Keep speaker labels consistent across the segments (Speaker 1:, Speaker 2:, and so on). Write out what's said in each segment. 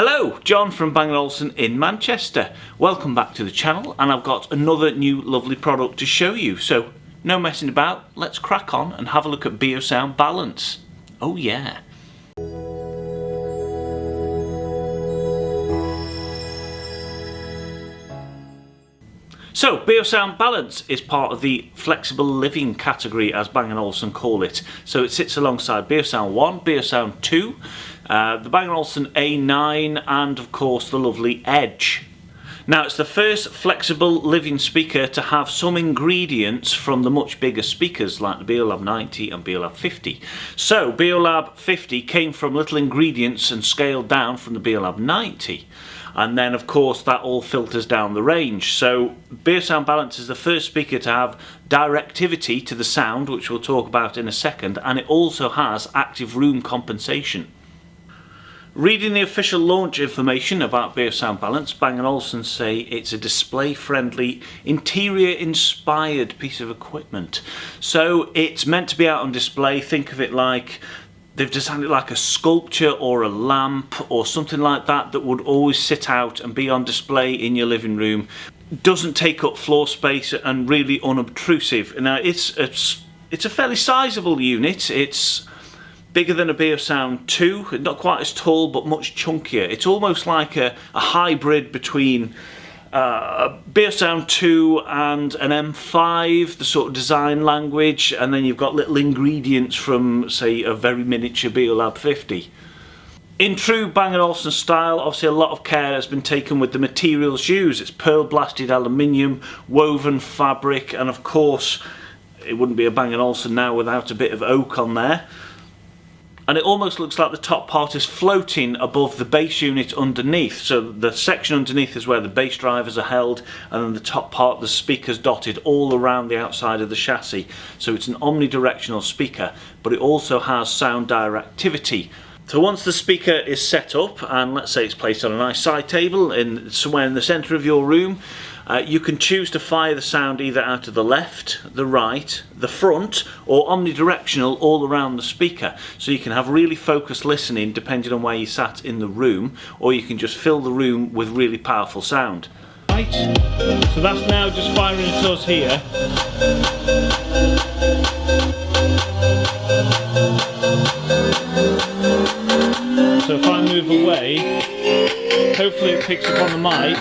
Speaker 1: Hello, John from Bang & Olufsen in Manchester. Welcome back to the channel, and I've got another new lovely product to show you. So, no messing about, let's crack on and have a look at Beosound Balance. Oh yeah. So, Beosound Balance is part of the flexible living category, as Bang & Olufsen call it. So it sits alongside Beosound 1, Beosound 2, the Bang & Olufsen A9, and of course the lovely Edge. Now, it's the first flexible living speaker to have some ingredients from the much bigger speakers like the Beolab 90 and Beolab 50. So, Beolab 50 came from little ingredients and scaled down from the Beolab 90. And then, of course, that all filters down the range. So, Beosound Balance is the first speaker to have directivity to the sound, which we'll talk about in a second, and it also has active room compensation. Reading the official launch information about Beosound Balance, Bang & Olufsen say it's a display-friendly, interior-inspired piece of equipment. So, it's meant to be out on display. Think of it like they've designed it like a sculpture or a lamp or something like that that would always sit out and be on display in your living room. Doesn't take up floor space and really unobtrusive. Now it's a fairly sizable unit. It's bigger than a Beosound 2, not quite as tall but much chunkier. It's almost like a hybrid between Beosound 2 and an M5, the sort of design language, and then you've got little ingredients from, say, a very miniature Beolab 50. In true Bang & Olufsen style, obviously a lot of care has been taken with the materials used. It's pearl blasted aluminium, woven fabric, and of course it wouldn't be a Bang & Olufsen now without a bit of oak on there. And it almost looks like the top part is floating above the bass unit underneath. So the section underneath is where the bass drivers are held, and then the top part, the speakers dotted all around the outside of the chassis. So it's an omnidirectional speaker, but it also has sound directivity. So once the speaker is set up, and let's say it's placed on a nice side table somewhere in the centre of your room, you can choose to fire the sound either out of the left, the right, the front, or omnidirectional all around the speaker. So you can have really focused listening depending on where you sat in the room, or you can just fill the room with really powerful sound. Right, so that's now just firing at us here. So if I move away, hopefully it picks up on the mic.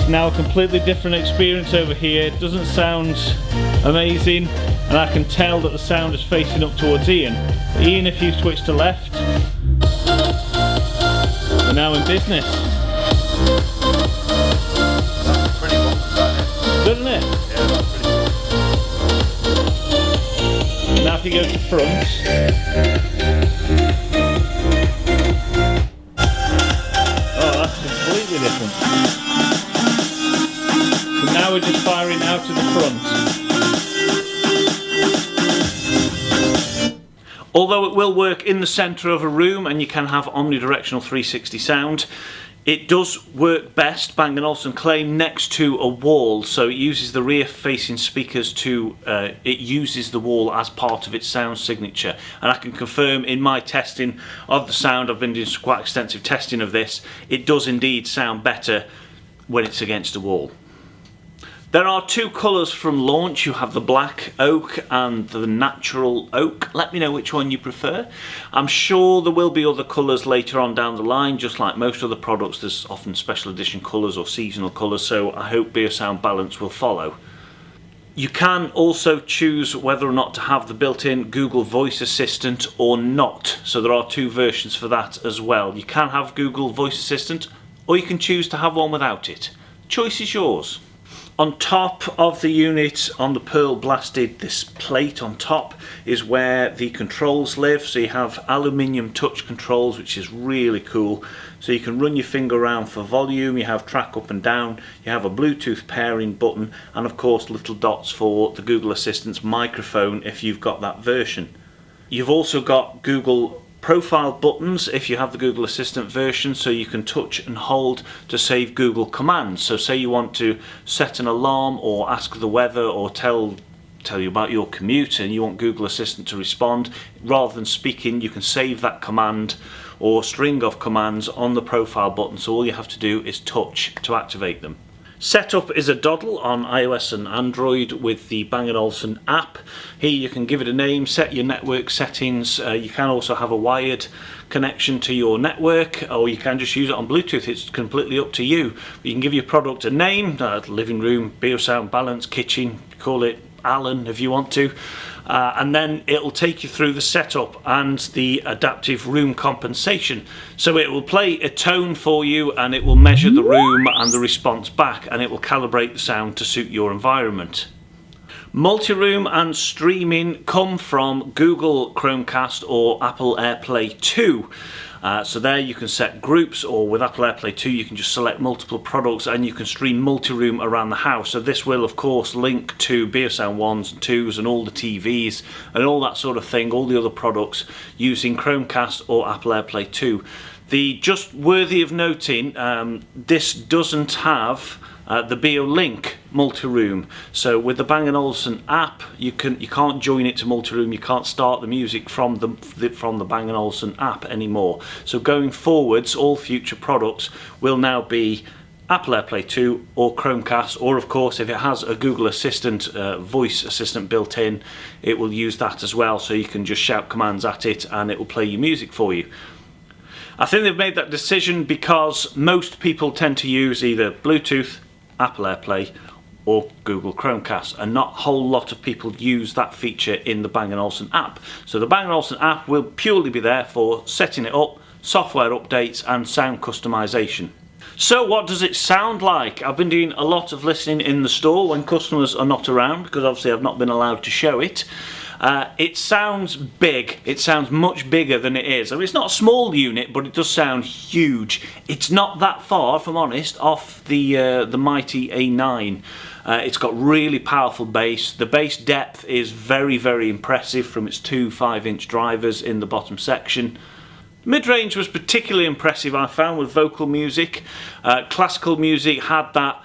Speaker 1: Now a completely different experience over here. It doesn't sound amazing, and I can tell that the sound is facing up towards Ian. Ian, if you switch to left, we're now in business.
Speaker 2: That's pretty good,
Speaker 1: Good, isn't it?
Speaker 2: Yeah, that's pretty good.
Speaker 1: Now if you go to front, oh, that's completely different. Now we're just firing out to the front. Although it will work in the centre of a room and you can have omnidirectional 360 sound, it does work best, Bang & Olufsen claim, next to a wall. So it uses the rear facing speakers it uses the wall as part of its sound signature. And I can confirm in my testing of the sound, I've been doing some quite extensive testing of this, it does indeed sound better when it's against a wall. There are two colours from launch. You have the black oak and the natural oak. Let me know which one you prefer. I'm sure there will be other colours later on down the line. Just like most other products, there's often special edition colours or seasonal colours, so I hope Beosound Balance will follow. You can also choose whether or not to have the built-in Google Voice Assistant or not. So there are two versions for that as well. You can have Google Voice Assistant, or you can choose to have one without it. Choice is yours. On top of the unit, on the pearl blasted, this plate on top is where the controls live. So you have aluminium touch controls, which is really cool. So you can run your finger around for volume, you have track up and down, you have a Bluetooth pairing button, and of course little dots for the Google Assistant's microphone if you've got that version. You've also got Google profile buttons if you have the Google Assistant version, so you can touch and hold to save Google commands. So say you want to set an alarm or ask the weather or tell tell you about your commute and you want Google Assistant to respond, rather than speaking, you can save that command or string of commands on the profile button, so all you have to do is touch to activate them. Setup is a doddle on iOS and Android with the Bang & Olufsen app. Here you can give it a name, set your network settings. You can also have a wired connection to your network, or you can just use it on Bluetooth. It's completely up to you. You can give your product a name, living room, Beosound Balance, kitchen, call it Alan if you want to. And then it'll take you through the setup and the adaptive room compensation. So it will play a tone for you and it will measure the room and the response back, and it will calibrate the sound to suit your environment. Multi-room and streaming come from Google Chromecast or Apple Airplay 2. So there you can set groups, or with Apple Airplay 2 you can just select multiple products and you can stream multi-room around the house. So this will of course link to Beosound 1s and 2s and all the TVs and all that sort of thing, all the other products, using Chromecast or Apple Airplay 2. Just worthy of noting, this doesn't have the BeoLink multi-room. So with the Bang & Olufsen app, you can't join it to multi-room. You can't start the music from the Bang & Olufsen app anymore. So going forwards, all future products will now be Apple Airplay 2 or Chromecast, or of course if it has a Google Assistant, voice assistant built in, it will use that as well. So you can just shout commands at it and it will play your music for you. I think they've made that decision because most people tend to use either Bluetooth, Apple Airplay or Google Chromecast, and not a whole lot of people use that feature in the Bang & Olufsen app. So the Bang & Olufsen app will purely be there for setting it up, software updates and sound customization. So what does it sound like? I've been doing a lot of listening in the store when customers are not around, because obviously I've not been allowed to show it. It sounds big. It sounds much bigger than it is. I mean, it's not a small unit, but it does sound huge. It's not that far, if I'm honest, off the mighty A9. It's got really powerful bass. The bass depth is very, very impressive from its two 5-inch drivers in the bottom section. Mid-range was particularly impressive, I found, with vocal music. Classical music had that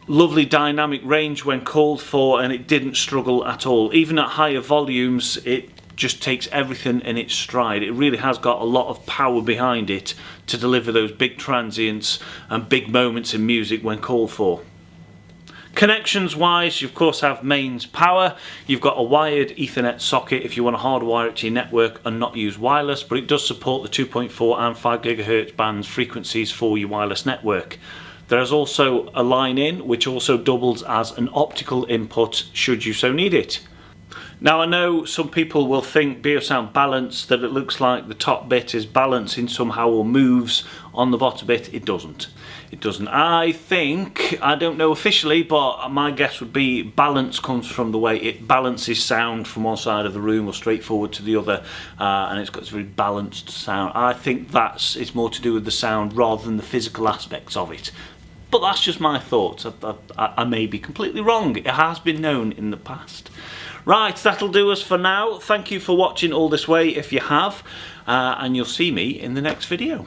Speaker 1: lovely dynamic range when called for, and it didn't struggle at all. Even at higher volumes, it just takes everything in its stride. It really has got a lot of power behind it to deliver those big transients and big moments in music when called for. Connections wise, you of course have mains power. You've got a wired Ethernet socket if you want to hardwire it to your network and not use wireless, but it does support the 2.4 and 5 GHz bands frequencies for your wireless network. There is also a line in which also doubles as an optical input should you so need it. Now I know some people will think Beosound Balance, that it looks like the top bit is balancing somehow or moves on the bottom bit. It doesn't. It doesn't. I think, I don't know officially, but my guess would be balance comes from the way it balances sound from one side of the room or straight forward to the other, and it's got this very balanced sound. I think it's more to do with the sound rather than the physical aspects of it. But that's just my thoughts. I may be completely wrong. It has been known in the past. Right, that'll do us for now. Thank you for watching all this way if you have, and you'll see me in the next video.